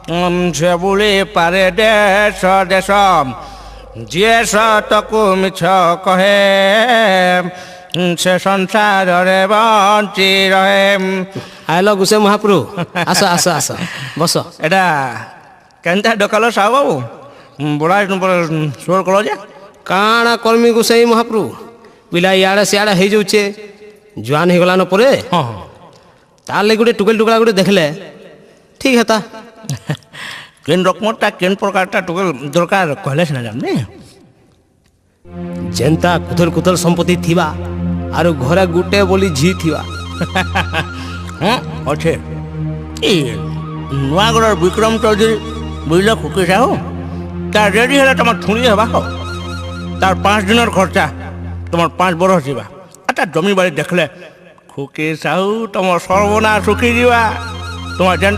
ସେ ବୁଲି ପାରେ ଦେଶ ଦେଶ ଯିଏ ସତକୁ ମିଛ କହେ ସେ ସଂସାରରେ ବଞ୍ଚି ରହେ। ଆଇଲ ଗୁସେ ମହାପ୍ରଭୁ, ଆସ ଆସ ଆସ ବସ। ଏଟା କେନ୍ତା ଡକାଲ ସାହୁ ବାବୁ ବଡ଼ା ସ୍ୱର କଲ ଯେ କାଣା କର୍ମୀ ଗୁସେଇ ମହାପ୍ରଭୁ, ପିଲା ଇଆଡ଼େ ସିଆଡ଼େ ହେଇଯାଉଛେ, ଜୁଆନ ହେଇଗଲାନ ପରେ ହଁ ହଁ ତାର ଲାଗି ଗୋଟେ ଟୁକେଲ ଟୁକଡ଼ା ଗୋଟେ ଦେଖିଲେ ଠିକ୍ ହେତା। କେନ୍ ରକମଟା କେନ୍ ପ୍ରକାରଟା ଟୁକେଲ ଦରକାର କହିଲେ ସିନା ଜାଣିନି। ଯେନ୍ତା କୁତଲ କୁତଲ ସମ୍ପତ୍ତି ଥିବା ଆରୁ ଘରେ ଗୁଟେ ବୋଲି ଝି ଥିବା। ହଁ ଅଛେ ଏ ନୂଆଗଡ଼ର ବିକ୍ରମ ଚୌଧୁରୀ ବୁଝିଲ ଖୁକି ସାହୁ ତାର ରେଡ଼ି ହେଲେ ତୁମର ଠୁଣି ହେବା ହୋ ତାର 5 ଦିନର ଖର୍ଚ୍ଚା তোমার 5 বরষ যা আচ্ছা জমি বাড়ি দেখলে খুকি সাহু তোমার সর্বনাশ শুকি যা তোমার যেনটা